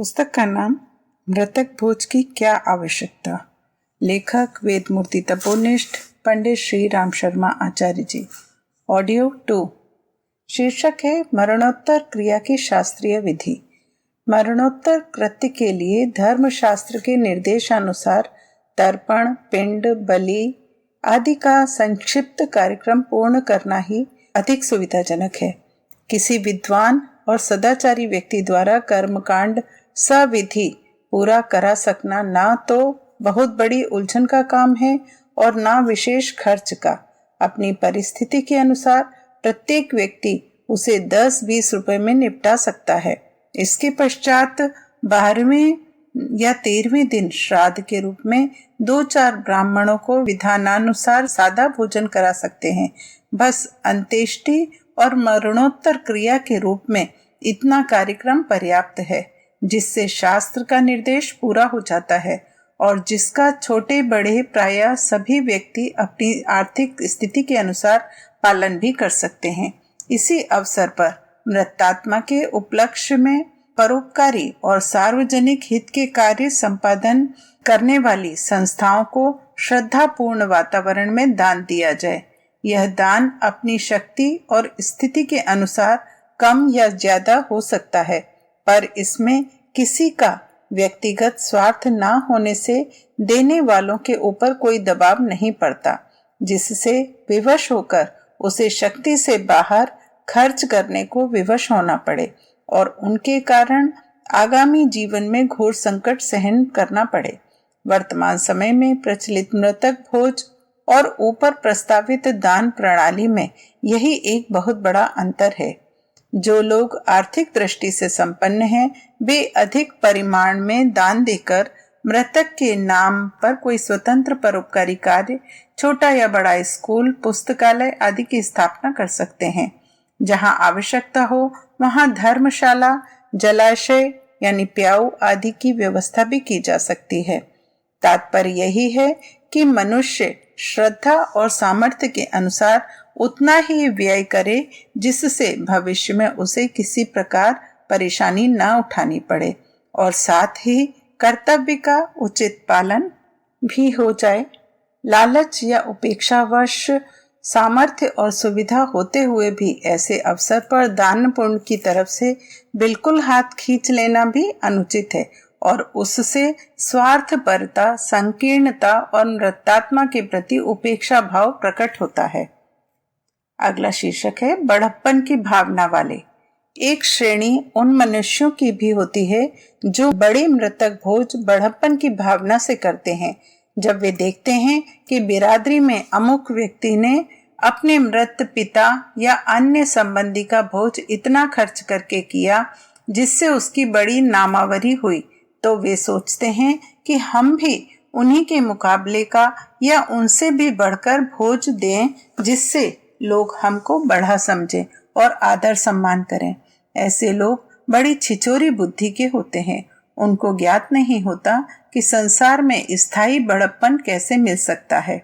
पुस्तक का नाम मृतक भोज की क्या आवश्यकता। लेखक वेदमूर्ति तपोनिष्ठ पंडित श्री राम शर्मा आचार्य जी। ऑडियो 2। शीर्षक है मरणोत्तर क्रिया की शास्त्रीय विधि। मरणोत्तर कृत्य के लिए धर्मशास्त्र के निर्देशानुसार तर्पण, पिंड, बलि आदि का संक्षिप्त कार्यक्रम पूर्ण करना ही अधिक सुविधाजनक है। किसी विद्वान और सदाचारी व्यक्ति द्वारा कर्मकांड सविधि पूरा करा सकना ना तो बहुत बड़ी उलझन का काम है और ना विशेष खर्च का। अपनी परिस्थिति के अनुसार प्रत्येक व्यक्ति उसे 10-20 रुपए में निपटा सकता है। इसके पश्चात 12वें या 13वें दिन श्राद्ध के रूप में 2-4 ब्राह्मणों को विधानानुसार सादा भोजन करा सकते हैं। बस अंत्येष्टि और मरणोत्तर क्रिया के रूप में इतना कार्यक्रम पर्याप्त है, जिससे शास्त्र का निर्देश पूरा हो जाता है और जिसका छोटे बड़े प्रायः सभी व्यक्ति अपनी आर्थिक स्थिति के अनुसार पालन भी कर सकते हैं। इसी अवसर पर मृतात्मा के उपलक्ष्य में परोपकारी और सार्वजनिक हित के कार्य संपादन करने वाली संस्थाओं को श्रद्धापूर्ण वातावरण में दान दिया जाए। यह दान अपनी शक्ति और स्थिति के अनुसार कम या ज्यादा हो सकता है, पर इसमें किसी का व्यक्तिगत स्वार्थ ना होने से देने वालों के ऊपर कोई दबाव नहीं पड़ता, जिससे विवश होकर उसे शक्ति से बाहर खर्च करने को विवश होना पड़े और उनके कारण आगामी जीवन में घोर संकट सहन करना पड़े। वर्तमान समय में प्रचलित मृतक भोज और ऊपर प्रस्तावित दान प्रणाली में यही एक बहुत बड़ा अंतर है। जो लोग आर्थिक दृष्टि से संपन्न हैं, वे अधिक परिमाण में दान देकर मृतक के नाम पर कोई स्वतंत्र परोपकारी कार्य, छोटा या बड़ा स्कूल, पुस्तकालय आदि की स्थापना कर सकते हैं। जहां आवश्यकता हो वहां धर्मशाला, जलाशय यानी प्याऊ आदि की व्यवस्था भी की जा सकती है। तात्पर्य यही है कि मनुष्य श्रद्धा और सामर्थ्य के अनुसार उतना ही व्यय करे, जिससे भविष्य में उसे किसी प्रकार परेशानी ना उठानी पड़े और साथ ही कर्तव्य का उचित पालन भी हो जाए। लालच या उपेक्षावश सामर्थ्य और सुविधा होते हुए भी ऐसे अवसर पर दान पुण्य की तरफ से बिल्कुल हाथ खींच लेना भी अनुचित है और उससे स्वार्थपरता, संकीर्णता और मृतात्मा के प्रति उपेक्षा भाव प्रकट होता है। अगला शीर्षक है बड़प्पन की भावना वाले। एक श्रेणी उन मनुष्यों की भी होती है जो बड़े मृतक भोज बड़प्पन की भावना से करते हैं। जब वे देखते हैं कि बिरादरी में अमुक व्यक्ति ने अपने मृत पिता या अन्य संबंधी का भोज इतना खर्च करके किया जिससे उसकी बड़ी नामावरी हुई, तो वे सोचते हैं कि हम भी उन्हीं के मुकाबले का या उनसे भी बढ़कर भोज दें, जिससे लोग हमको बढ़ा समझें और आदर सम्मान करें। ऐसे लोग बड़ी छिचोरी बुद्धि के होते हैं। उनको ज्ञात नहीं होता कि संसार में स्थायी बड़प्पन कैसे मिल सकता है।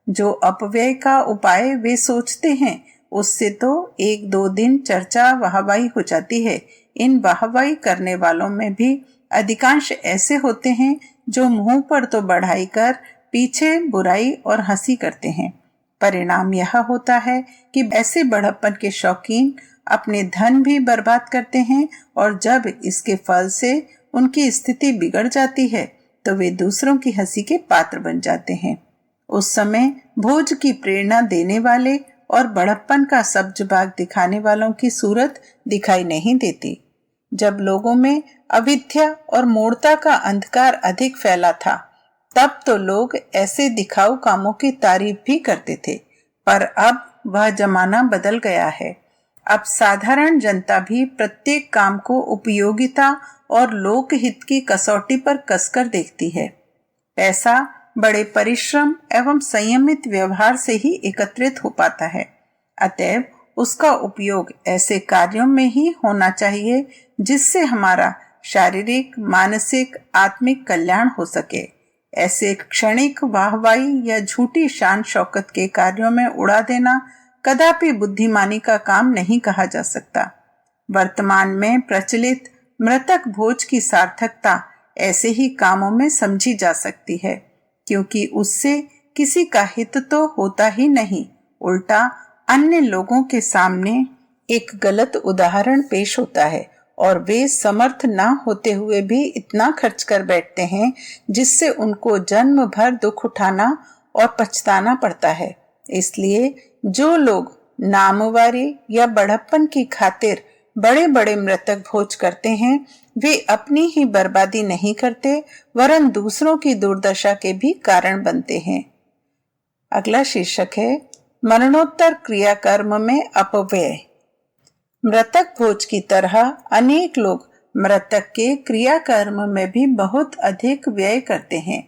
जो अपव्यय का उपाय वे सोचते हैं, उससे तो 1-2 दिन चर्चा वाहवाही हो जाती है। इन वाहवाही करने वालों में भी अधिकांश ऐसे होते हैं जो मुंह पर तो बढ़ाई कर पीछे बुराई और हंसी करते हैं। परिणाम यह होता है कि ऐसे बड़प्पन के शौकीन अपने धन भी बर्बाद करते हैं और जब इसके फल से उनकी स्थिति बिगड़ जाती है तो वे दूसरों की हंसी के पात्र बन जाते हैं। उस समय भोज की प्रेरणा देने वाले और बड़प्पन का सब्ज बाग दिखाने वालों की सूरत दिखाई नहीं देती। जब लोगों में अविद्या और मूढ़ता का अंधकार अधिक फैला था, तब तो लोग ऐसे दिखाऊ कामों की तारीफ भी करते थे, पर अब वह जमाना बदल गया है। अब साधारण जनता भी प्रत्येक काम को उपयोगिता और लोकहित की कसौटी पर कसकर देखती है। पैसा बड़े परिश्रम एवं संयमित व्यवहार से ही एकत्रित हो पाता है, अतएव उसका उपयोग ऐसे कार्यों में ही होना चाहिए जिससे हमारा शारीरिक, मानसिक, आत्मिक कल्याण हो सके। ऐसे क्षणिक वाहवाही या झूठी शान शौकत के कार्यों में उड़ा देना कदापि बुद्धिमानी का काम नहीं कहा जा सकता। वर्तमान में प्रचलित मृतक भोज की सार्थकता ऐसे ही कामों में समझी जा सकती है, क्योंकि उससे किसी का हित तो होता ही नहीं, उल्टा अन्य लोगों के सामने एक गलत उदाहरण पेश होता है और वे समर्थ ना होते हुए भी इतना खर्च कर बैठते हैं जिससे उनको जन्म भर दुख उठाना और पछताना पड़ता है। इसलिए जो लोग नामवारी या बड़प्पन की खातिर बड़े बड़े मृतक भोज करते हैं, वे अपनी ही बर्बादी नहीं करते वरन दूसरों की दुर्दशा के भी कारण बनते हैं। अगला शीर्षक है मरणोत्तर क्रियाकर्म में अपव्यय। मृतक भोज की तरह अनेक लोग मृतक के क्रियाकर्म में भी बहुत अधिक व्यय करते हैं।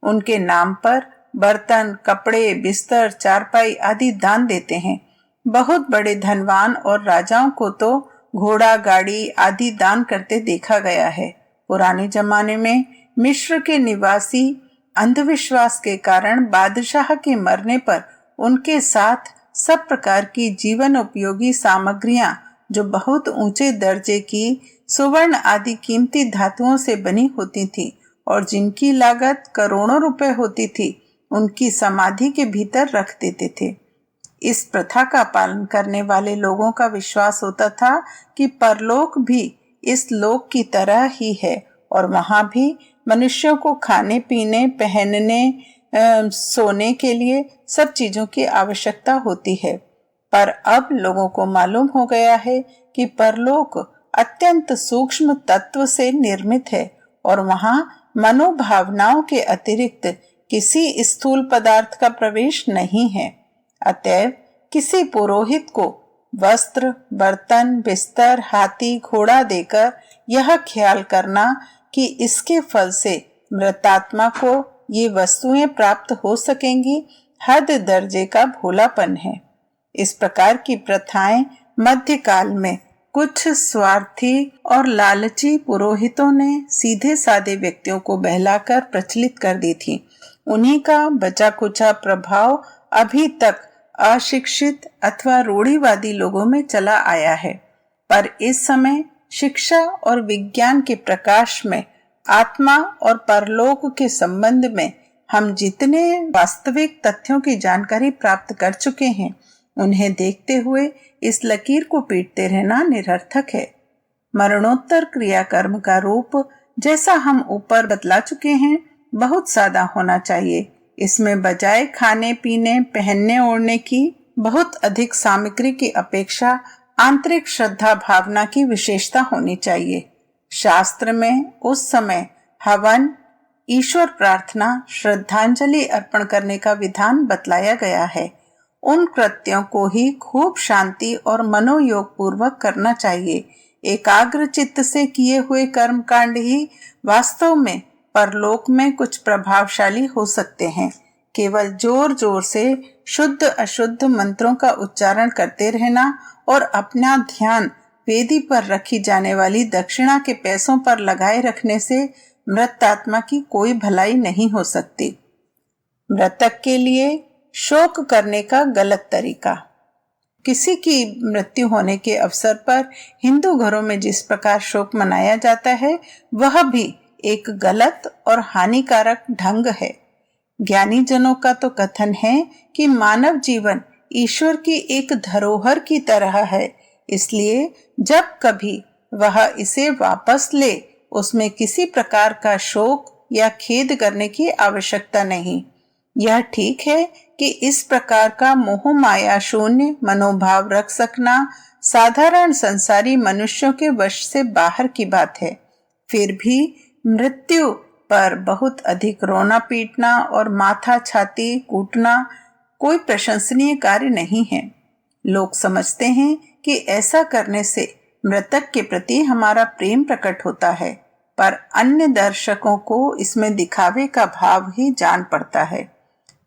उनके नाम पर बर्तन, कपड़े, बिस्तर, चारपाई आदि दान देते हैं। बहुत बड़े धनवान और राजाओं को तो घोड़ा, गाड़ी आदि दान करते देखा गया है। पुराने जमाने में मिस्र के निवासी अंधविश्वास के कारण बादशाह के मरने पर उनके साथ सब प्रकार की जीवन उपयोगी सामग्रियां जो बहुत ऊंचे दर्जे की सुवर्ण आदि कीमती धातुओं से बनी होती थी और जिनकी लागत करोड़ों रुपए होती थी, उनकी समाधि के भीतर रख देते थे। इस प्रथा का पालन करने वाले लोगों का विश्वास होता था कि परलोक भी इस लोक की तरह ही है और वहां भी मनुष्यों को खाने पीने, पहनने, सोने के लिए सब चीजों की आवश्यकता होती है। पर अब लोगों को मालूम हो गया है कि परलोक अत्यंत सूक्ष्म तत्व से निर्मित है और वहां मनोभावनाओं के अतिरिक्त किसी स्थूल पदार्थ का प्रवेश नहीं है। अतएव किसी पुरोहित को वस्त्र, बर्तन, बिस्तर, हाथी, घोड़ा देकर यह ख्याल करना कि इसके फल से मृतात्मा को ये वस्तुएं प्राप्त हो सकेंगी, हद दर्जे का भोलापन है। इस प्रकार की प्रथाएं मध्यकाल में कुछ स्वार्थी और लालची पुरोहितों ने सीधे साधे व्यक्तियों को बहलाकर प्रचलित कर दी थी। उन्हीं का बचा कुचा प्रभाव अभी तक अशिक्षित अथवा रूढ़िवादी लोगों में चला आया है। पर इस समय शिक्षा और विज्ञान के प्रकाश में आत्मा और परलोक के संबंध में हम जितने वास्तविक तथ्यों की जानकारी प्राप्त कर चुके हैं, उन्हें देखते हुए इस लकीर को पीटते रहना निरर्थक है। मरणोत्तर क्रियाकर्म का रूप जैसा हम ऊपर बतला चुके हैं बहुत सादा होना चाहिए। इसमें बजाय खाने पीने, पहनने ओढ़ने की बहुत अधिक सामग्री की अपेक्षा आंतरिक श्रद्धा भावना की विशेषता होनी चाहिए। शास्त्र में उस समय हवन, ईश्वर प्रार्थना, श्रद्धांजलि अर्पण करने का विधान बतलाया गया है। उन कृत्यों को ही खूब शांति और मनोयोग पूर्वक करना चाहिए। एकाग्र चित्त से किए हुए कर्म कांड ही वास्तव में परलोक में कुछ प्रभावशाली हो सकते हैं। केवल जोर जोर से शुद्ध अशुद्ध मंत्रों का उच्चारण करते रहना और अपना ध्यान वेदी पर रखी जाने वाली दक्षिणा के पैसों पर लगाए रखने से मृत आत्मा की कोई भलाई नहीं हो सकती। मृतक के लिए शोक करने का गलत तरीका। किसी की मृत्यु होने के अवसर पर हिंदू घरों में जिस प्रकार शोक मनाया जाता है, वह भी एक गलत और हानिकारक ढंग है। ज्ञानी जनों का तो कथन है कि मानव जीवन ईश्वर की एक धरोहर की तरह है, इसलिए जब कभी वह इसे वापस ले, उसमें किसी प्रकार का शोक या खेद करने की आवश्यकता नहीं। यह ठीक है कि इस प्रकार का मोह माया शून्य मनोभाव रख सकना साधारण संसारी मनुष्यों के वश से बाहर की बात है। फिर भी मृत्यु पर बहुत अधिक रोना पीटना और माथा छाती कूटना कोई प्रशंसनीय कार्य नहीं है। लोग समझते हैं कि ऐसा करने से मृतक के प्रति हमारा प्रेम प्रकट होता है, पर अन्य दर्शकों को इसमें दिखावे का भाव ही जान पड़ता है।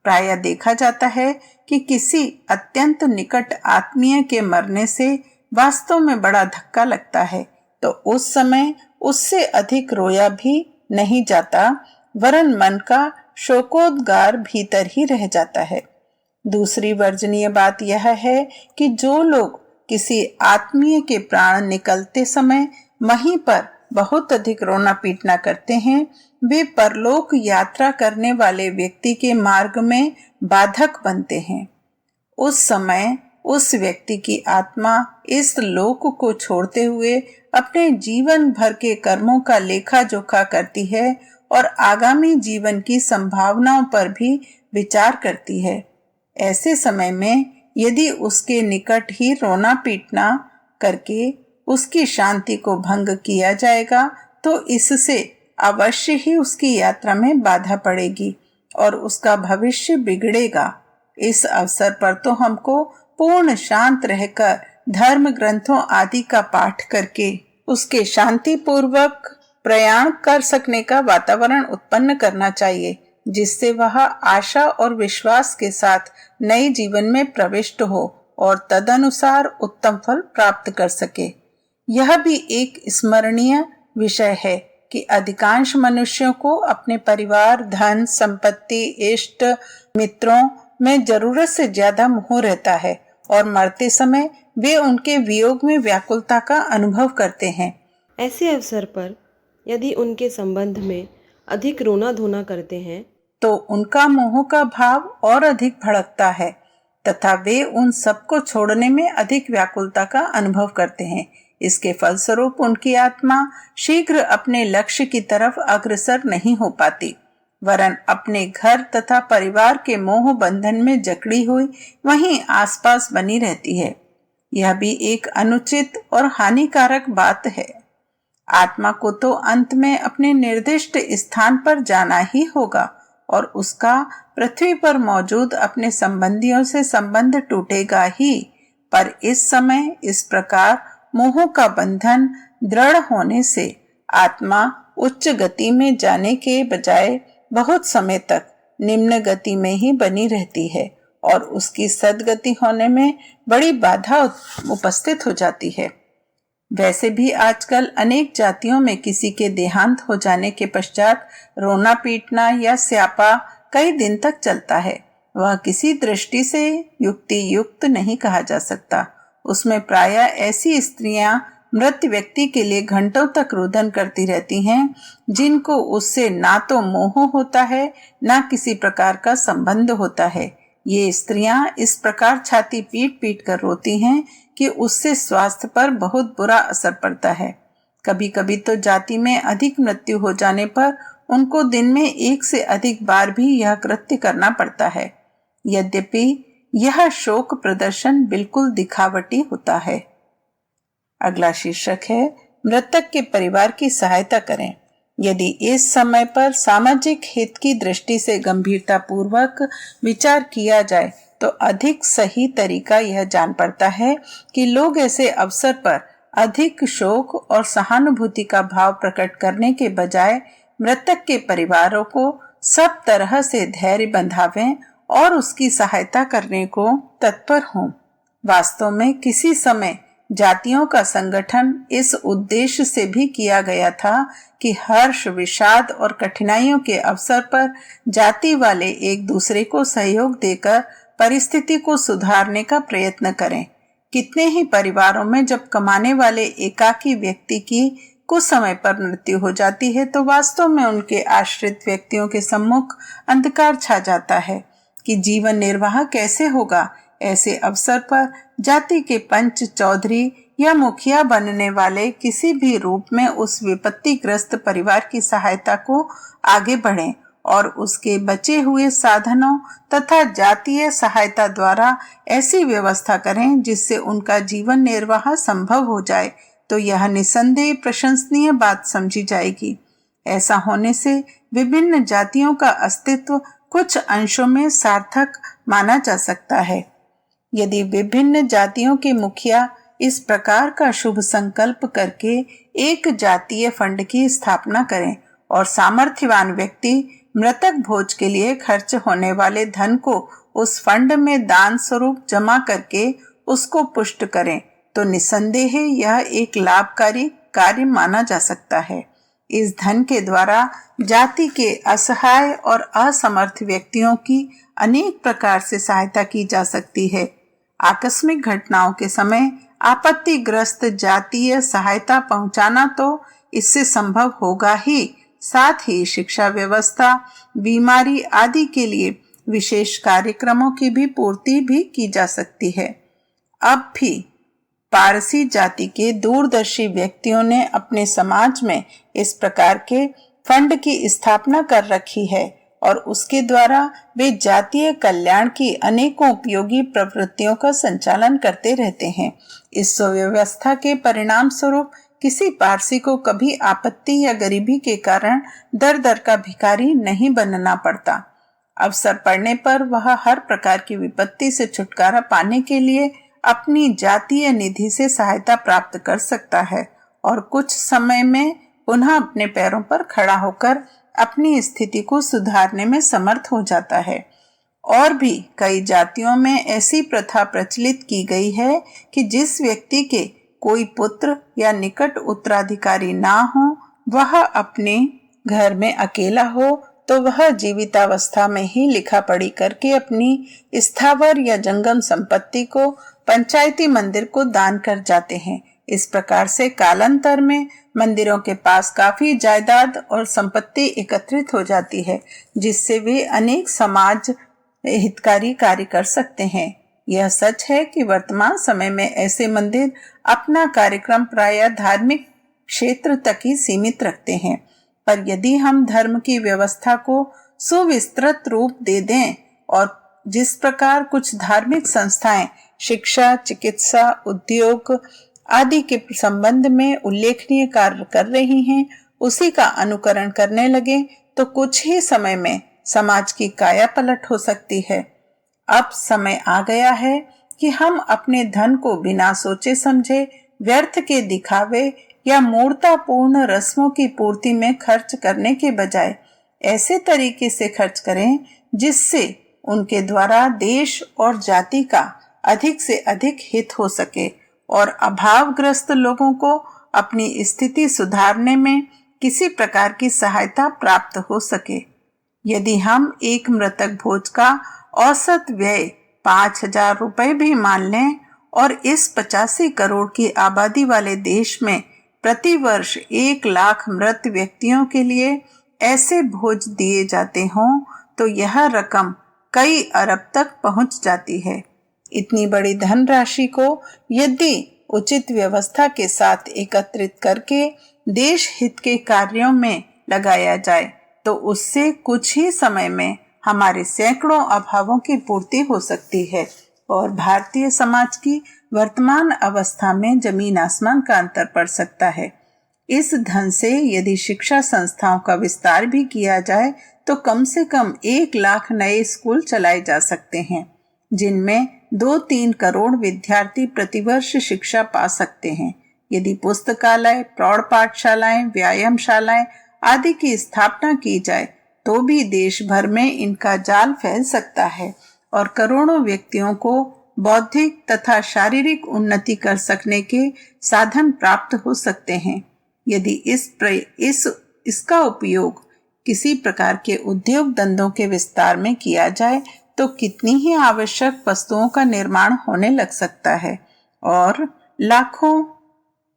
प्रायः देखा जाता है कि किसी अत्यंत निकट आत्मीय के मरने से वास्तव में बड़ा धक्का लगता है, तो उस समय उससे अधिक रोया भी नहीं जाता, वरन मन का शोकोद्गार भीतर ही रह जाता है। दूसरी वर्जनीय बात यह है कि जो लोग किसी आत्मीय के प्राण निकलते समय वहीं पर बहुत अधिक रोना पीटना करते हैं, वे परलोक यात्रा करने वाले व्यक्ति के मार्ग में बाधक बनते हैं। उस समय उस व्यक्ति की आत्मा इस लोक को छोड़ते हुए अपने जीवन भर के कर्मों का लेखा जोखा करती है और आगामी जीवन की संभावनाओं पर भी विचार करती है। ऐसे समय में यदि उसके निकट ही रोना पीटना करके उसकी शांति को भंग किया जाएगा तो इससे अवश्य ही उसकी यात्रा में बाधा पड़ेगी और उसका भविष्य बिगड़ेगा। इस अवसर पर तो हमको पूर्ण शांत रहकर धर्म ग्रंथों आदि का पाठ करके उसके शांति पूर्वक प्रयाण कर सकने का वातावरण उत्पन्न करना चाहिए, जिससे वह आशा और विश्वास के साथ नए जीवन में प्रविष्ट हो और तदनुसार उत्तम फल प्राप्त कर सके। यह भी एक स्मरणीय विषय है कि अधिकांश मनुष्यों को अपने परिवार, धन, संपत्ति, इष्ट मित्रों में जरूरत से ज्यादा मोह रहता है और मरते समय वे उनके वियोग में व्याकुलता का अनुभव करते हैं। ऐसे अवसर पर यदि उनके संबंध में अधिक रोना धोना करते हैं तो उनका मोह का भाव और अधिक भड़कता है तथा वे उन सबको छोड़ने में अधिक व्याकुलता का अनुभव करते हैं। इसके फलस्वरूप उनकी आत्मा शीघ्र अपने लक्ष्य की तरफ अग्रसर नहीं हो पाती, वरन अपने घर तथा परिवार के मोह बंधन में जकड़ी हुई वहीं आसपास बनी रहती है। यह भी एक अनुचित और हानिकारक बात है। आत्मा को तो अंत में अपने निर्दिष्ट स्थान पर जाना ही होगा और उसका पृथ्वी पर मौजूद अपने संबंधियों से संबंध टूटेगा ही, पर इस समय इस प्रकार मोह का बंधन दृढ़ होने से आत्मा उच्च गति में जाने के बजाय बहुत समय तक निम्न गति में ही बनी रहती है और उसकी सद्गति होने में बड़ी बाधा उपस्थित हो जाती है। वैसे भी आजकल अनेक जातियों में किसी के देहांत हो जाने के पश्चात रोना पीटना या स्यापा कई दिन तक चलता है। वह किसी दृष्टि से युक्ति युक्त नहीं कहा जा सकता। उसमें प्रायः ऐसी स्त्रियां मृत व्यक्ति के लिए घंटों तक रुदन करती रहती हैं, जिनको उससे ना तो मोह होता है ना किसी प्रकार का संबंध होता है। ये स्त्रियां इस प्रकार छाती पीट पीट कर रोती हैं कि उससे स्वास्थ्य पर बहुत बुरा असर पड़ता है। कभी कभी तो जाति में अधिक मृत्यु हो जाने पर उनको दिन में एक से अधिक बार भी यह कृत्य करना पड़ता है। यद्यपि यह शोक प्रदर्शन बिल्कुल दिखावटी होता है। अगला शीर्षक है मृतक के परिवार की सहायता करें। यदि इस समय पर सामाजिक हित की दृष्टि से गंभीरता पूर्वक विचार किया जाए तो अधिक सही तरीका यह जान पड़ता है कि लोग ऐसे अवसर पर अधिक शोक और सहानुभूति का भाव प्रकट करने के बजाय मृतक के परिवारों को सब तरह से धैर्य बंधावें और उसकी सहायता करने को तत्पर हों। वास्तव में किसी समय जातियों का संगठन इस उद्देश्य से भी किया गया था कि हर्ष, विषाद और कठिनाइयों के अवसर पर जाति वाले एक दूसरे को सहयोग देकर परिस्थिति को सुधारने का प्रयत्न करें। कितने ही परिवारों में जब कमाने वाले एकाकी व्यक्ति की कुछ समय पर मृत्यु हो जाती है तो वास्तव में उनके आश्रित व्यक्तियों के सम्मुख अंधकार छा जाता है कि जीवन निर्वाह कैसे होगा। ऐसे अवसर पर जाति के पंच, चौधरी या मुखिया बनने वाले किसी भी रूप में उस विपत्तिग्रस्त परिवार की सहायता को आगे बढ़ें और उसके बचे हुए साधनों तथा जातीय सहायता द्वारा ऐसी व्यवस्था करें जिससे उनका जीवन निर्वाह संभव हो जाए, तो यह निसंदेह प्रशंसनीय बात समझी जाएगी। ऐसा होने से विभिन्न जातियों का अस्तित्व कुछ अंशों में सार्थक माना जा सकता है। यदि विभिन्न जातियों के मुखिया इस प्रकार का शुभ संकल्प करके एक जातीय फंड की स्थापना करें और सामर्थ्यवान व्यक्ति मृतक भोज के लिए खर्च होने वाले धन को उस फंड में दान स्वरूप जमा करके उसको पुष्ट करें, तो निसंदेह यह एक लाभकारी कार्य माना जा सकता है। इस धन के द्वारा जाति के असहाय और असमर्थ व्यक्तियों की अनेक प्रकार से सहायता की जा सकती है। आकस्मिक घटनाओं के समय आपत्तिग्रस्त जातीय सहायता पहुंचाना तो इससे संभव होगा ही। साथ ही शिक्षा व्यवस्था, बीमारी आदि के लिए विशेष कार्यक्रमों की भी पूर्ति भी की जा सकती है। अब भी पारसी जाति के दूरदर्शी व्यक्तियों ने अपने समाज में इस प्रकार के फंड की स्थापना कर रखी है और उसके द्वारा वे जातीय कल्याण की अनेकों उपयोगी प्रवृत्तियों का संचालन करते रहते हैं। इस सुव्यवस्था के परिणाम स्वरूप किसी पारसी को कभी आपत्ति या गरीबी के कारण दर दर का भिखारी नहीं बनना पड़ता। अवसर पड़ने पर वह हर प्रकार की विपत्ति से छुटकारा पाने के लिए अपनी जातीय निधि से सहायता प्राप्त कर सकता है और कुछ समय में पुनः अपने पैरों पर खड़ा होकर अपनी स्थिति को सुधारने में समर्थ हो जाता है। और भी कई जातियों में ऐसी प्रथा प्रचलित की गई है कि जिस व्यक्ति के कोई पुत्र या निकट उत्तराधिकारी ना हो, वह अपने घर में अकेला हो, तो वह जीवितावस्था में ही लिखा पढ़ी करके अपनी स्थावर या जंगम संपत्ति को पंचायती मंदिर को दान कर जाते हैं। इस प्रकार से कालांतर में मंदिरों के पास काफी जायदाद और संपत्ति एकत्रित हो जाती है, जिससे वे अनेक समाज हितकारी कार्य कर सकते हैं। यह सच है कि वर्तमान समय में ऐसे मंदिर अपना कार्यक्रम प्रायः धार्मिक क्षेत्र तक ही सीमित रखते हैं, पर यदि हम धर्म की व्यवस्था को सुविस्तृत रूप दे दें और जिस प्रकार कुछ धार्मिक संस्थाएं शिक्षा, चिकित्सा, उद्योग आदि के संबंध में उल्लेखनीय कार्य कर रही हैं, उसी का अनुकरण करने लगे तो कुछ ही समय में समाज की काया पलट हो सकती है। अब समय आ गया है कि हम अपने धन को बिना सोचे समझे व्यर्थ के दिखावे या मूर्तापूर्ण रस्मों की पूर्ति में खर्च करने के बजाय ऐसे तरीके से खर्च करें जिससे उनके द्वारा देश और जाति का अधिक से अधिक हित हो सके और अभावग्रस्त लोगों को अपनी स्थिति सुधारने में किसी प्रकार की सहायता प्राप्त हो सके। यदि हम एक मृतक भोज का औसत व्यय 5,000 रुपए भी मान लें और इस 85 करोड़ की आबादी वाले देश में प्रति वर्ष 1 लाख मृत व्यक्तियों के लिए ऐसे भोज दिए जाते हों, तो यह रकम कई अरब तक पहुंच जाती है। इतनी बड़ी धनराशि को यदि उचित व्यवस्था के साथ एकत्रित करके देश हित के कार्यों में लगाया जाए तो उससे कुछ ही समय में हमारे सैकड़ों अभावों की पूर्ति हो सकती है और भारतीय समाज की वर्तमान अवस्था में जमीन आसमान का अंतर पड़ सकता है। इस धन से यदि शिक्षा संस्थाओं का विस्तार भी किया जाए तो कम से कम 1 लाख नए स्कूल चलाए जा सकते हैं, जिनमें 2-3 करोड़ विद्यार्थी प्रतिवर्ष शिक्षा पा सकते हैं। यदि पुस्तकालय, प्रौढ़ पाठशालाएं, व्यायामशालाएं आदि की स्थापना की जाए तो भी देश भर में इनका जाल फैल सकता है और करोड़ों व्यक्तियों को बौद्धिक तथा शारीरिक उन्नति कर सकने के साधन प्राप्त हो सकते हैं। यदि इसका उपयोग किसी प्रकार के उद्योग धंधों के विस्तार में किया जाए तो कितनी ही आवश्यक वस्तुओं का निर्माण होने लग सकता है और लाखों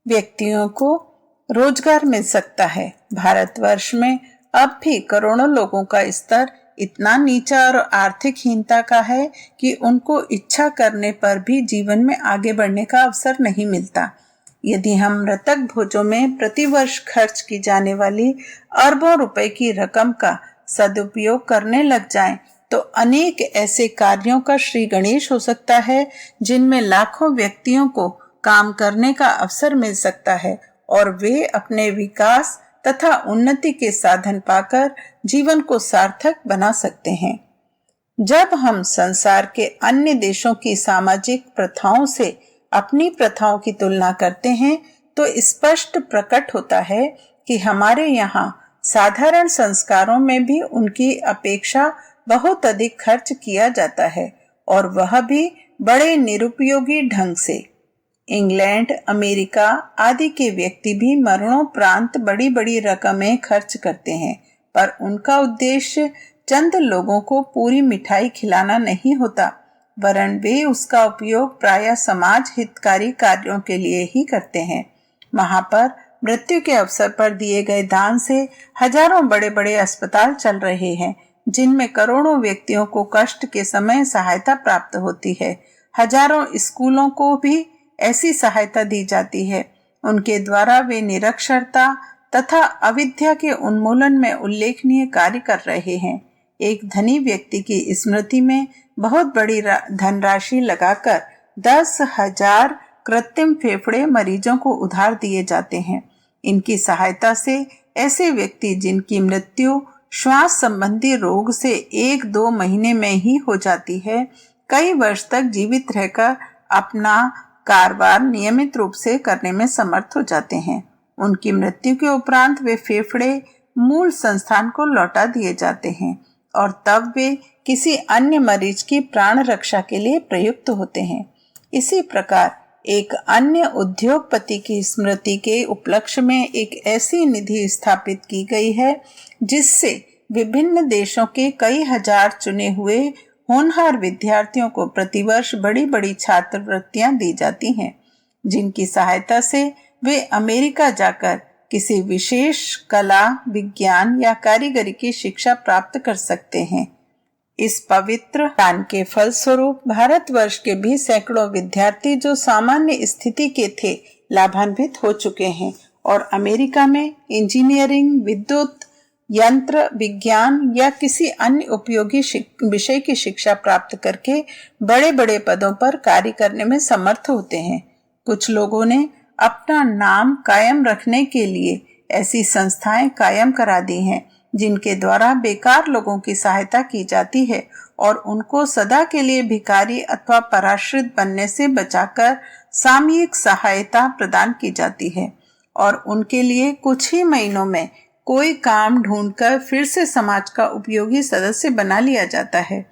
व्यक्तियों को रोजगार मिल सकता है। भारतवर्ष में अब भी करोड़ों लोगों का स्तर इतना नीचा और आर्थिक हीनता का है कि उनको इच्छा करने पर भी जीवन में आगे बढ़ने का अवसर नहीं मिलता। यदि हम मृतक भोजों में प्रतिवर्ष खर्च की जाने वाली अरबों रुपए की रकम का सदुपयोग करने लग जाएं, तो अनेक ऐसे कार्यों का श्री गणेश हो सकता है जिनमें लाखों व्यक्तियों को काम करने का अवसर मिल सकता है और वे अपने विकास तथा उन्नति के साधन पाकर जीवन को सार्थक बना सकते हैं। जब हम संसार के अन्य देशों की सामाजिक प्रथाओं से अपनी प्रथाओं की तुलना करते हैं तो स्पष्ट प्रकट होता है कि हमारे यहाँ साधारण संस्कारों में भी उनकी अपेक्षा बहुत अधिक खर्च किया जाता है और वह भी बड़े निरुपयोगी ढंग से। इंग्लैंड, अमेरिका आदि के व्यक्ति भी मरणोपरांत बड़ी बड़ी रकमें खर्च करते हैं, पर उनका उद्देश्य चंद लोगों को पूरी मिठाई खिलाना नहीं होता, वरन वे उसका उपयोग प्रायः समाज हितकारी कार्यों के लिए ही करते हैं। वहां पर मृत्यु के अवसर पर दिए गए दान से हजारों बड़े बड़े अस्पताल चल रहे हैं, जिनमें करोड़ों व्यक्तियों को कष्ट के समय सहायता प्राप्त होती है। हजारों स्कूलों को भी ऐसी सहायता दी जाती है। उनके द्वारा वे निरक्षरता तथा अविद्या के उन्मूलन में उल्लेखनीय कार्य कर रहे हैं। एक धनी व्यक्ति की स्मृति में बहुत बड़ी धनराशि लगाकर 10,000 कृत्रिम फेफड़े मरीजों को उधार दिए जाते हैं। इनकी सहायता से ऐसे व्यक्ति जिनकी मृत्यु श्वास संबंधी रोग से 1-2 महीने में ही हो जाती है, कई वर्ष तक जीवित रहकर अपना कारोबार नियमित रूप से करने में समर्थ हो जाते हैं। उनकी मृत्यु के उपरांत वे फेफड़े मूल संस्थान को लौटा दिए जाते हैं और तब वे किसी अन्य मरीज की प्राण रक्षा के लिए प्रयुक्त होते हैं। इसी प्रकार एक अन्य उद्योगपति की स्मृति के उपलक्ष्य में एक ऐसी निधि स्थापित की गई है जिससे विभिन्न देशों के कई हजार चुने हुए होनहार विद्यार्थियों को प्रतिवर्ष बड़ी बड़ी छात्रवृत्तियां दी जाती हैं, जिनकी सहायता से वे अमेरिका जाकर किसी विशेष कला, विज्ञान या कारीगरी की शिक्षा प्राप्त कर सकते हैं। इस पवित्र दान के फलस्वरूप भारतवर्ष के भी सैकड़ों विद्यार्थी जो सामान्य स्थिति के थे लाभान्वित हो चुके हैं और अमेरिका में इंजीनियरिंग, विद्युत, यंत्र विज्ञान या किसी अन्य उपयोगी विषय की शिक्षा प्राप्त करके बड़े बड़े पदों पर कार्य करने में समर्थ होते हैं। कुछ लोगों ने अपना नाम कायम रखने के लिए ऐसी संस्थाएं कायम करा दी हैं जिनके द्वारा बेकार लोगों की सहायता की जाती है और उनको सदा के लिए भिखारी अथवा पराश्रित बनने से बचाकर सामयिक सहायता प्रदान की जाती है और उनके लिए कुछ ही महीनों में कोई काम ढूंढकर फिर से समाज का उपयोगी सदस्य बना लिया जाता है।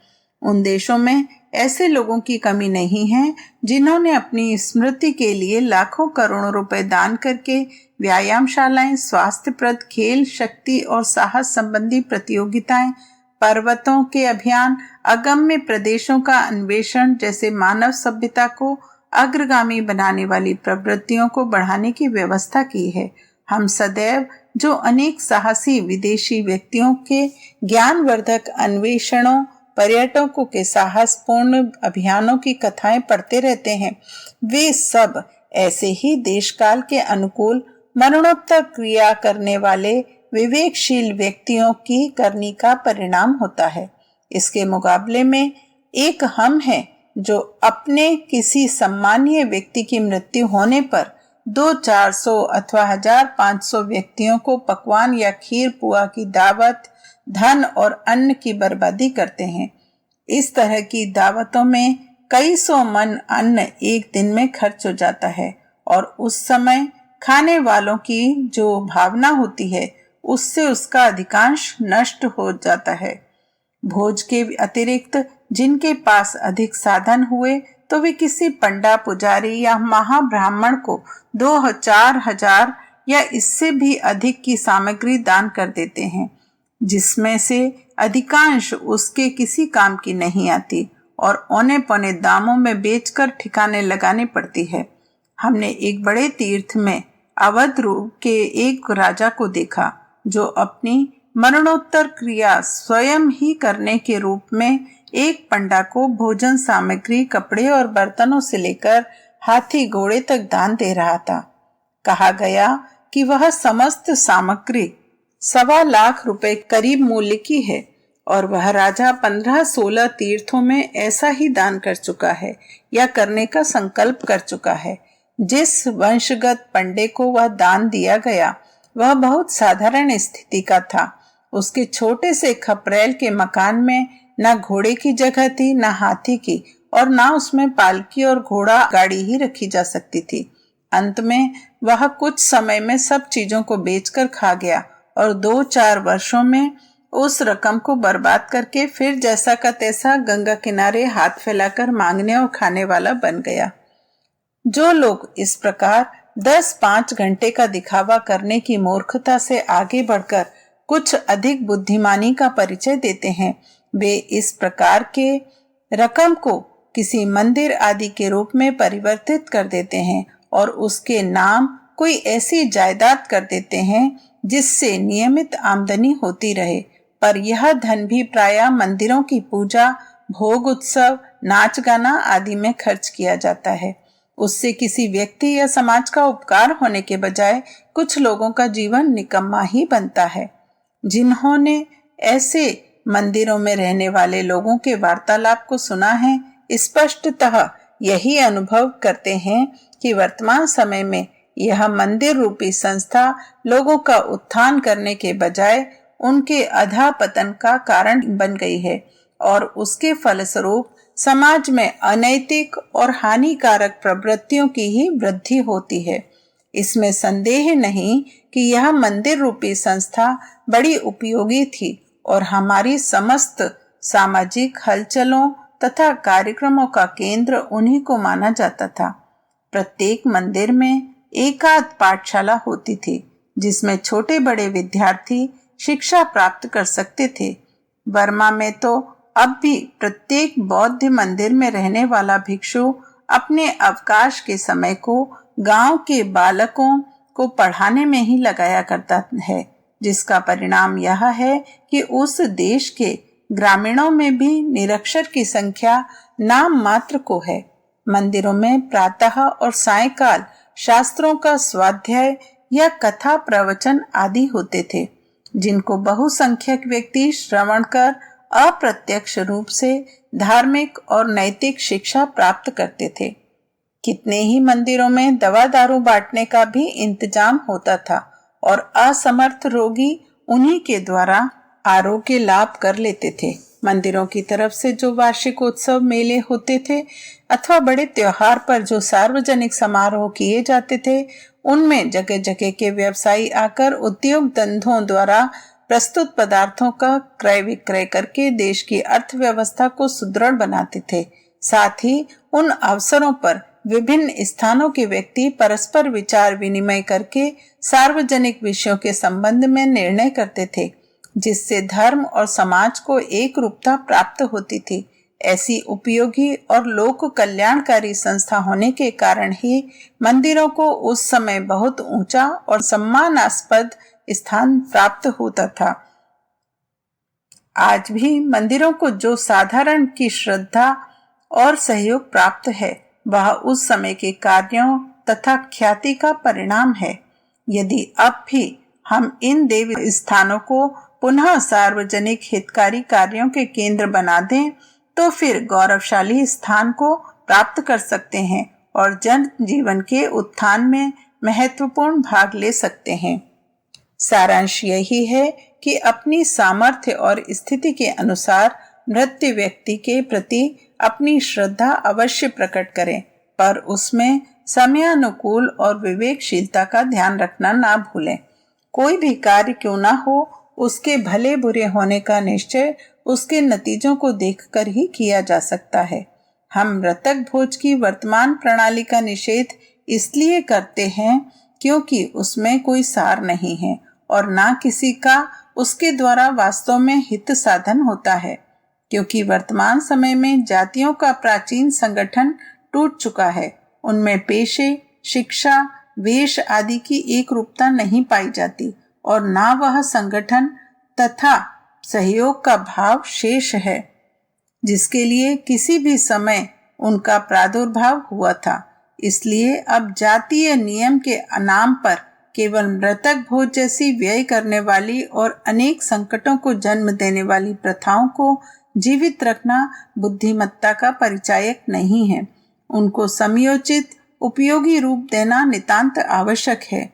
उन देशों में ऐसे लोगों की कमी नहीं है जिन्होंने अपनी स्मृति के लिए लाखों करोड़ों रुपए दान करके व्यायामशालाएं, स्वास्थ्यप्रद खेल, शक्ति और साहस संबंधी प्रतियोगिताएं, पर्वतों के अभियान, अगम्य प्रदेशों का अन्वेषण जैसे मानव सभ्यता को अग्रगामी बनाने वाली प्रवृत्तियों को बढ़ाने की व्यवस्था की है। हम सदैव जो अनेक साहसी विदेशी व्यक्तियों के ज्ञानवर्धक अन्वेषणों, पर्यटकों के साहसपूर्ण अभियानों की कथाएं पढ़ते रहते हैं, वे सब ऐसे ही देशकाल के अनुकूल मरणोत्तर क्रिया करने वाले विवेकशील व्यक्तियों की करनी का परिणाम होता है। इसके मुकाबले में एक हम हैं जो अपने किसी सम्मानीय व्यक्ति की मृत्यु होने पर 200-400 अथवा 1500 व्यक्तियों को पकवान या खीर पुआ की दावत, धन और अन्न की बर्बादी करते हैं। इस तरह की दावतों में कई सौ मन अन्न एक दिन में खर्च हो जाता है और उस समय खाने वालों की जो भावना होती है उससे उसका अधिकांश नष्ट हो जाता है। भोज के अतिरिक्त जिनके पास अधिक साधन हुए तो वे किसी पंडा, पुजारी या महाब्राह्मण को 2-4 हजार या इससे भी अधिक की सामग्री दान कर देते हैं, जिसमें से अधिकांश उसके किसी काम की नहीं आती और औने पौने दामों में बेचकर ठिकाने लगानी पड़ती है। हमने एक बड़े तीर्थ में अवध रूप के एक राजा को देखा जो अपनी मरणोत्तर क्रिया स्वयं ही करने के रूप में एक पंडा को भोजन सामग्री, कपड़े और बर्तनों से लेकर हाथी घोड़े तक दान दे रहा था। कहा गया कि वह समस्त सामग्री 1.25 लाख रुपए करीब मूल्य की है और वह राजा 15-16 तीर्थों में ऐसा ही दान कर चुका है या करने का संकल्प कर चुका है। जिस वंशगत पंडे को वह दान दिया गया वह बहुत साधारण स्थिति का था। उसके छोटे से खपरेल के मकान में न घोड़े की जगह थी, न हाथी की, और न उसमें पालकी और घोड़ा गाड़ी ही रखी जा सकती थी। अंत में वह कुछ समय में सब चीजों को बेचकर खा गया और 2-4 वर्षों में उस रकम को बर्बाद करके फिर जैसा का तैसा गंगा किनारे हाथ फैलाकर मांगने और खाने वाला बन गया। जो लोग इस प्रकार 10-5 घंटे का दिखावा करने की मूर्खता से आगे बढ़कर कुछ अधिक बुद्धिमानी का परिचय देते हैं, वे इस प्रकार के रकम को किसी मंदिर आदि के रूप में परिवर्तित कर देते हैं और उसके नाम कोई ऐसी जायदाद कर देते हैं जिससे नियमित आमदनी होती रहे, पर यह धन भी प्रायः मंदिरों की पूजा, भोग उत्सव, नाच गाना आदि में खर्च किया जाता है। उससे किसी व्यक्ति या समाज का उपकार होने के बजाय कुछ लोगों का जीवन निकम्मा ही बनता है। जिन्होंने ऐसे मंदिरों में रहने वाले लोगों के वार्तालाप को सुना है, स्पष्टतः यही अनुभव करते हैं कि वर्तमान समय में यह मंदिर रूपी संस्था लोगों का उत्थान करने के बजाय उनके अधःपतन का कारण बन गई है और उसके फलस्वरूप समाज में अनैतिक और हानिकारक प्रवृत्तियों की ही वृद्धि होती है। इसमें संदेह नहीं कि यह मंदिर रूपी संस्था बड़ी उपयोगी थी और हमारी समस्त सामाजिक हलचलों तथा कार्यक्रमों का केंद्र उन्हीं को माना जाता था। प्रत्येक मंदिर में एकाध पाठशाला होती थी जिसमें छोटे बड़े विद्यार्थी शिक्षा प्राप्त कर सकते थे। बर्मा में तो अब भी प्रत्येक बौद्ध मंदिर में रहने वाला भिक्षु अपने अवकाश के समय को गांव के बालकों को पढ़ाने में ही लगाया करता है, जिसका परिणाम यह है कि उस देश के ग्रामीणों में भी निरक्षर की संख्या नाम मात्र को है। मंदिरों में प्रातः और सायंकाल शास्त्रों का स्वाध्याय या कथा प्रवचन आदि होते थे, जिनको बहुसंख्यक व्यक्ति श्रवण कर अप्रत्यक्ष रूप से धार्मिक और नैतिक शिक्षा प्राप्त करते थे। कितने ही मंदिरों में दवा दारू बांटने का भी इंतजाम होता था और असमर्थ रोगी उन्हीं के द्वारा आरोग्य लाभ कर लेते थे। मंदिरों की तरफ से जो वार्षिक उत्सव मेले होते थे अथवा बड़े त्योहार पर जो सार्वजनिक समारोह किए जाते थे, उनमें जगह जगह के व्यवसायी आकर उद्योग धंधों द्वारा प्रस्तुत पदार्थों का क्रय विक्रय करके देश की अर्थव्यवस्था को सुदृढ़ बनाते थे। साथ ही उन अवसरों पर विभिन्न स्थानों के व्यक्ति परस्पर विचार विनिमय करके सार्वजनिक विषयों के संबंध में निर्णय करते थे, जिससे धर्म और समाज को एक रूपता प्राप्त होती थी। ऐसी उपयोगी और लोक कल्याणकारी संस्था होने के कारण ही मंदिरों को उस समय बहुत ऊंचा और सम्मानास्पद स्थान प्राप्त होता था। आज भी मंदिरों को जो साधारण की श्रद्धा और सहयोग प्राप्त है, वह उस समय के कार्यों तथा ख्याति का परिणाम है। यदि अब भी हम इन देवी स्थानों को पुनः सार्वजनिक हितकारी कार्यों के केंद्र बना दें, तो फिर गौरवशाली स्थान को प्राप्त कर सकते हैं और जन जीवन के उत्थान में महत्वपूर्ण भाग ले सकते हैं। सारांश यही है कि अपनी सामर्थ्य और स्थिति के अनुसार मृत्यु व्यक्ति के प्रति अपनी श्रद्धा अवश्य प्रकट करें, पर उसमें समयानुकूल और विवेकशीलता का ध्यान रखना ना भूलें। कोई भी कार्य क्यों ना हो, उसके भले बुरे होने का निश्चय उसके नतीजों को देखकर ही किया जा सकता है। हम मृतक भोज की वर्तमान प्रणाली का निषेध इसलिए करते हैं क्योंकि उसमें कोई सार नहीं है और ना किसी का उसके द्वारा वास्तव में हित साधन होता है, क्योंकि वर्तमान समय में जातियों का प्राचीन संगठन टूट चुका है। उनमें पेशे, शिक्षा, वेश आदि की एक रूपता नहीं पाई जाती और ना वह संगठन तथा सहयोग का भाव शेष है जिसके लिए किसी भी समय उनका प्रादुर्भाव हुआ था। इसलिए अब जातीय नियम के नाम पर केवल मृतक भोज जैसी व्यय करने वाली और अनेक संकटों को जन्म देने वाली प्रथाओं को जीवित रखना बुद्धिमत्ता का परिचायक नहीं है। उनको समयोचित उपयोगी रूप देना नितांत आवश्यक है।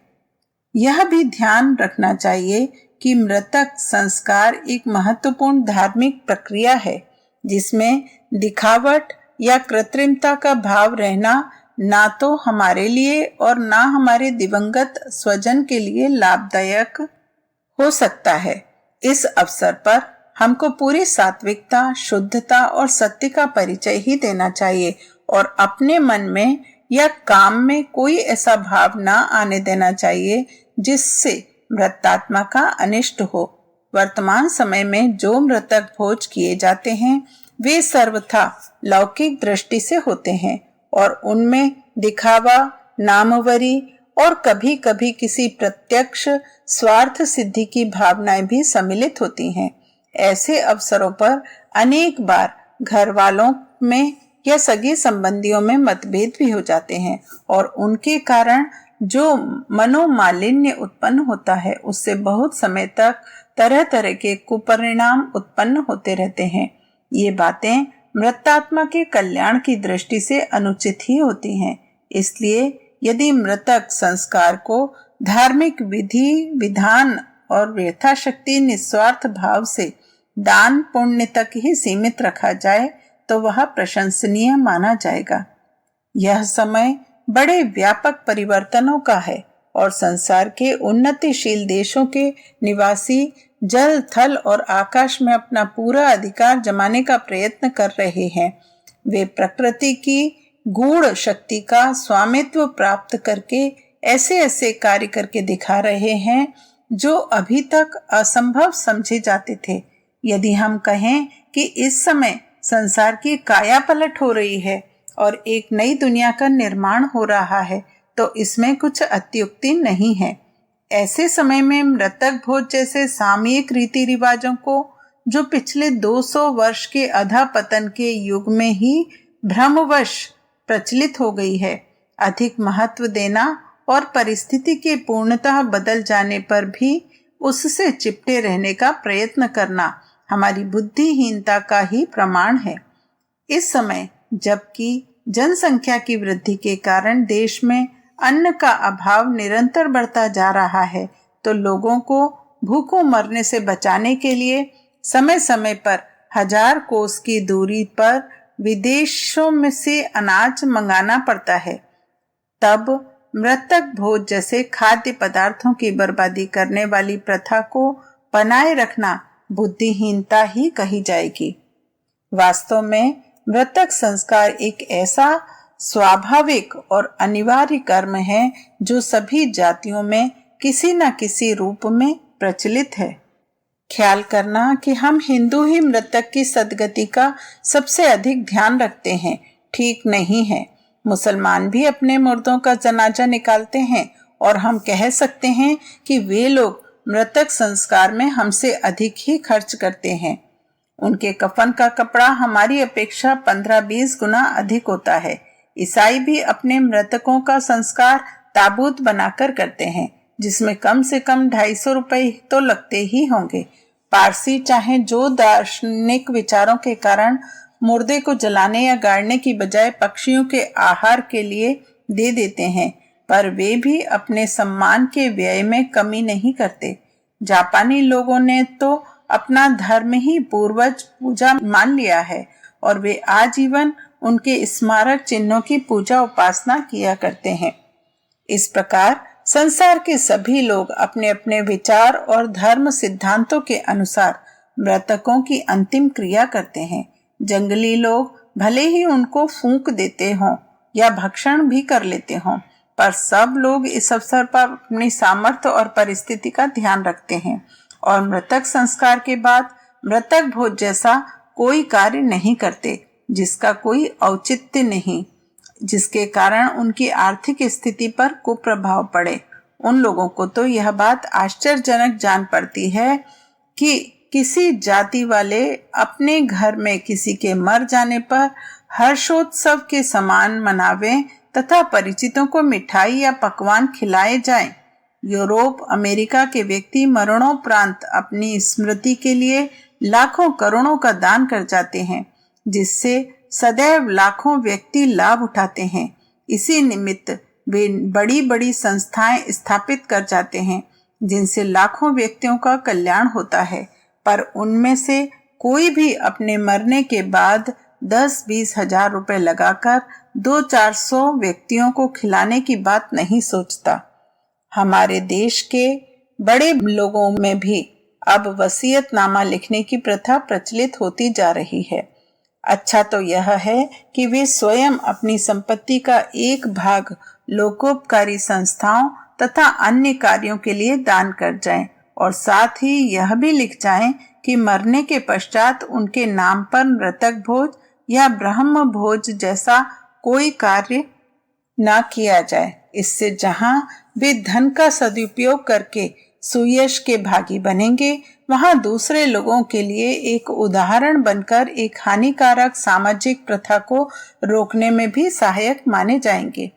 यह भी ध्यान रखना चाहिए कि मृतक संस्कार एक महत्वपूर्ण धार्मिक प्रक्रिया है जिसमें दिखावट या कृत्रिमता का भाव रहना ना तो हमारे लिए और ना हमारे दिवंगत स्वजन के लिए लाभदायक हो सकता है। इस अवसर पर हमको पूरी सात्विकता, शुद्धता और सत्य का परिचय ही देना चाहिए और अपने मन में या काम में कोई ऐसा भाव ना आने देना चाहिए जिससे मृतात्मा का अनिष्ट हो। वर्तमान समय में जो मृतक भोज किए जाते हैं वे सर्वथा लौकिक दृष्टि से होते हैं और उनमें दिखावा, नामवरी और कभी कभी किसी प्रत्यक्ष स्वार्थ सिद्धि की भावनाएं भी सम्मिलित होती हैं। ऐसे अवसरों पर अनेक बार घर वालों में या सगे संबंधियों में मतभेद भी हो जाते हैं और उनके कारण जो मनोमालिन्य उत्पन्न होता है उससे बहुत समय तक तरह तरह के कुपरिणाम उत्पन्न होते रहते हैं। ये बातें मृतात्मा के कल्याण की दृष्टि से अनुचित ही होती हैं। इसलिए यदि मृतक संस्कार को धार्मिक विधि विधान और यथाशक्ति निस्वार्थ भाव से दान पुण्य तक ही सीमित रखा जाए तो वह प्रशंसनीय माना जाएगा। यह समय बड़े व्यापक परिवर्तनों का है और संसार के उन्नतिशील देशों के निवासी जल थल और आकाश में अपना पूरा अधिकार जमाने का प्रयत्न कर रहे हैं। वे प्रकृति की गूढ़ शक्ति का स्वामित्व प्राप्त करके ऐसे ऐसे कार्य करके दिखा रहे हैं जो अभी तक असंभव समझे जाते थे। यदि हम कहें कि इस समय संसार की काया पलट हो रही है और एक नई दुनिया का निर्माण हो रहा है तो इसमें कुछ अत्युक्ति नहीं है। ऐसे समय में मृतक भोज जैसे सामयिक रीति रिवाजों को जो पिछले 200 वर्ष के अधःपतन के युग में ही भ्रमवश प्रचलित हो गई है, अधिक महत्व देना और परिस्थिति के पूर्णतः बदल जाने पर भी उससे चिपटे रहने का प्रयत्न करना हमारी बुद्धिहीनता का ही प्रमाण है। इस समय जबकि जनसंख्या की वृद्धि के कारण देश में अन्न का अभाव निरंतर बढ़ता जा रहा है तो लोगों को भूखों मरने से बचाने के लिए समय समय पर 1000 कोस की दूरी पर विदेशों में से अनाज मंगाना पड़ता है। तब मृतक भोज जैसे खाद्य पदार्थों की बर्बादी करने वाली प्रथा को बनाए रखना बुद्धिहीनता ही कही जाएगी। वास्तव में मृतक संस्कार एक ऐसा स्वाभाविक और अनिवार्य कर्म है जो सभी जातियों में किसी न किसी रूप में प्रचलित है। ख्याल करना कि हम हिंदू ही मृतक की सद्गति का सबसे अधिक ध्यान रखते हैं, ठीक नहीं है। मुसलमान भी अपने मुर्दों का जनाजा निकालते हैं और हम कह सकते हैं कि वे लोग मृतक संस्कार में हमसे अधिक ही खर्च करते हैं। उनके कफन का कपड़ा हमारी अपेक्षा 15-20 गुना अधिक होता है। ईसाई भी अपने मृतकों का संस्कार ताबूत बनाकर करते हैं जिसमें कम से कम 250 रुपए तो लगते ही होंगे। पारसी चाहे जो दार्शनिक विचारों के कारण मुर्दे को जलाने या गाड़ने की बजाय पक्षियों के आहार के लिए दे देते हैं, पर वे भी अपने सम्मान के व्यय में कमी नहीं करते। जापानी लोगों ने तो अपना धर्म ही पूर्वज पूजा मान लिया है और वे आजीवन उनके स्मारक चिन्हों की पूजा उपासना किया करते हैं। इस प्रकार संसार के सभी लोग अपने अपने विचार और धर्म सिद्धांतों के अनुसार मृतकों की अंतिम क्रिया करते हैं। जंगली लोग भले ही उनको फूंक देते हों या भक्षण भी कर लेते हों, पर सब लोग इस अवसर पर अपनी सामर्थ्य और परिस्थिति का ध्यान रखते हैं और मृतक संस्कार के बाद मृतक भोज जैसा कोई कार्य नहीं करते जिसका कोई औचित्य नहीं, जिसके कारण उनकी आर्थिक स्थिति पर कुप्रभाव पड़े। उन लोगों को तो यह बात आश्चर्यजनक जान पड़ती है कि किसी जाति वाले अपने घर में किसी के मर जाने पर हर्षोत्सव के समान मनावें तथा परिचितों को मिठाई या पकवान खिलाए जाएं। यूरोप अमेरिका के व्यक्ति मरणोपरांत अपनी स्मृति के लिए लाखों करोड़ों का दान कर जाते हैं, जिससे सदैव लाखों व्यक्ति लाभ उठाते हैं। इसी निमित्त वे बड़ी बड़ी संस्थाएं स्थापित कर जाते हैं जिनसे लाखों व्यक्तियों का कल्याण होता है, पर उनमें से कोई भी अपने मरने के बाद 10-20 हजार रुपए लगाकर 200-400 व्यक्तियों को खिलाने की बात नहीं सोचता। हमारे देश के बड़े लोगों में भी अब वसीयतनामा लिखने की प्रथा प्रचलित होती जा रही है। अच्छा तो यह है कि वे स्वयं अपनी संपत्ति का एक भाग लोकोपकारी संस्थाओं तथा अन्य कार्यों के लिए दान कर जाएं और साथ ही यह भी लिख जाएं कि मरने के पश्चात उनके नाम पर मृतक भोज या ब्रह्म भोज जैसा कोई कार्य न किया जाए। इससे जहां वे धन का सदुपयोग करके सुयश के भागी बनेंगे, वहां दूसरे लोगों के लिए एक उदाहरण बनकर एक हानिकारक सामाजिक प्रथा को रोकने में भी सहायक माने जाएंगे।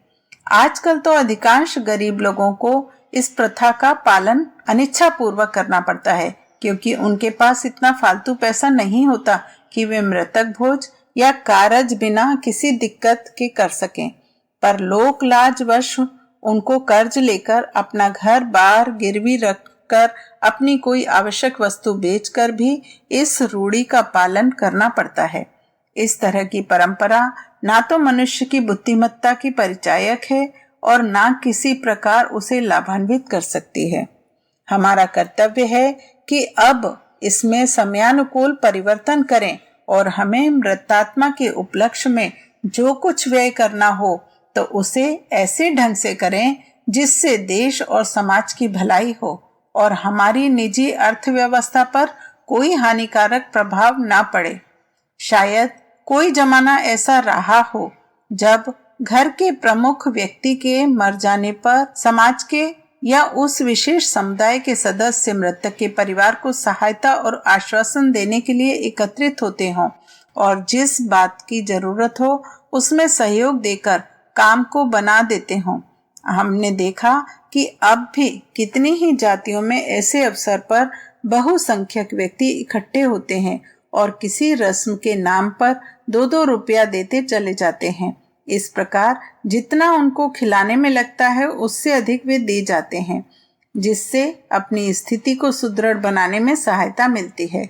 आजकल तो अधिकांश गरीब लोगों को इस प्रथा का पालन अनिच्छापूर्वक करना पड़ता है, क्योंकि उनके पास इतना फालतू पैसा नहीं होता कि वे मृतक भोज या कारज बिना किसी दिक्कत के कर सकें। पर लोक लाजवश उनको कर्ज लेकर, अपना घर बार गिरवी रखकर, अपनी कोई आवश्यक वस्तु बेचकर भी इस रूढ़ी का पालन करना पड़ता है। इस तरह की परंपरा ना तो मनुष्य की बुद्धिमत्ता की परिचायक है और ना किसी प्रकार उसे लाभान्वित कर सकती है। हमारा कर्तव्य है कि अब इसमें समयानुकूल परिवर्तन करें और हमें मृतात्मा के उपलक्ष्य में जो कुछ व्यय करना हो तो उसे ऐसे ढंग से करें जिससे देश और समाज की भलाई हो और हमारी निजी अर्थव्यवस्था पर कोई हानिकारक प्रभाव ना पड़े। शायद कोई जमाना ऐसा रहा हो जब घर के प्रमुख व्यक्ति के मर जाने पर समाज के या उस विशेष समुदाय के सदस्य मृतक के परिवार को सहायता और आश्वासन देने के लिए एकत्रित होते हों और जिस बात की जरूरत हो उसमें सहयोग देकर काम को बना देते हों। हमने देखा कि अब भी कितनी ही जातियों में ऐसे अवसर पर बहुसंख्यक व्यक्ति इकट्ठे होते हैं और किसी रस्म के नाम पर 2-2 रुपया देते चले जाते हैं। इस प्रकार जितना उनको खिलाने में लगता है उससे अधिक वे दे जाते हैं, जिससे अपनी स्थिति को सुदृढ़ बनाने में सहायता मिलती है।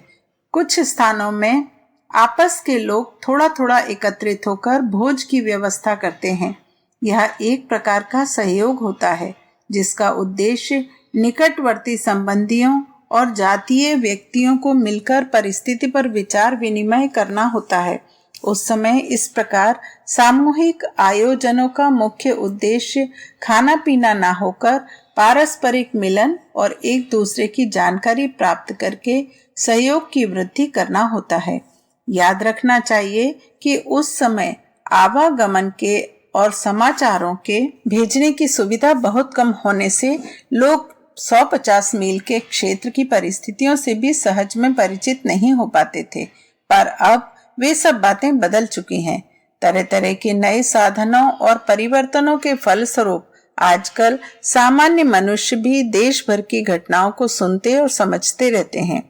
कुछ स्थानों में आपस के लोग थोड़ा थोड़ा एकत्रित होकर भोज की व्यवस्था करते हैं। यह एक प्रकार का सहयोग होता है जिसका उद्देश्य निकटवर्ती संबंधियों और जातीय व्यक्तियों को मिलकर परिस्थिति पर विचार विनिमय करना होता है। उस समय इस प्रकार सामूहिक आयोजनों का मुख्य उद्देश्य खाना पीना ना होकर पारस्परिक मिलन और एक दूसरे की जानकारी प्राप्त करके सहयोग की वृद्धि करना होता है। याद रखना चाहिए कि उस समय आवागमन के और समाचारों के भेजने की सुविधा बहुत कम होने से लोग 150 मील के क्षेत्र की परिस्थितियों से भी सहज में परिचित नहीं हो पाते थे। पर अब वे सब बातें बदल चुकी हैं। तरह तरह के नए साधनों और परिवर्तनों के फलस्वरूप आजकल सामान्य मनुष्य भी देश भर की घटनाओं को सुनते और समझते रहते हैं।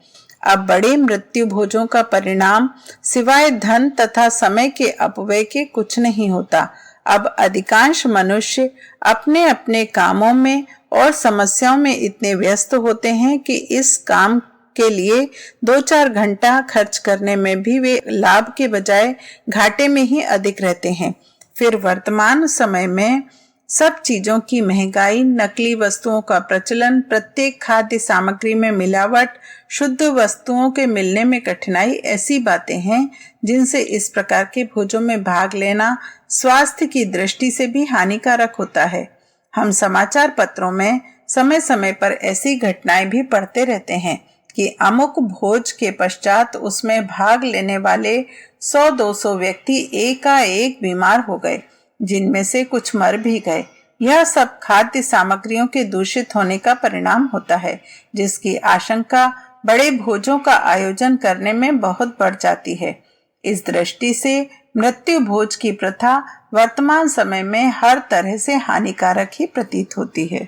अब बड़े मृत्यु भोजों का परिणाम सिवाय धन तथा समय के अपव्यय के कुछ नहीं होता। अब अधिकांश मनुष्य अपने अपने कामों में और समस्याओं में इतने व्यस्त होते हैं कि इस काम के लिए 2-4 घंटा खर्च करने में भी वे लाभ के बजाय घाटे में ही अधिक रहते हैं। फिर वर्तमान समय में सब चीजों की महंगाई, नकली वस्तुओं का प्रचलन, प्रत्येक खाद्य सामग्री में मिलावट, शुद्ध वस्तुओं के मिलने में कठिनाई ऐसी बातें हैं जिनसे इस प्रकार के भोजों में भाग लेना स्वास्थ्य की दृष्टि से भी हानिकारक होता है। हम समाचार पत्रों में समय समय पर ऐसी घटनाएं भी पढ़ते रहते हैं कि अमुक भोज के पश्चात उसमें भाग लेने वाले 100-200 व्यक्ति एकाएक बीमार हो गए, जिनमें से कुछ मर भी गए। यह सब खाद्य सामग्रियों के दूषित होने का परिणाम होता है, जिसकी आशंका बड़े भोजों का आयोजन करने में बहुत बढ़ जाती है। इस दृष्टि से मृत्यु भोज की प्रथा वर्तमान समय में हर तरह से हानिकारक ही प्रतीत होती है।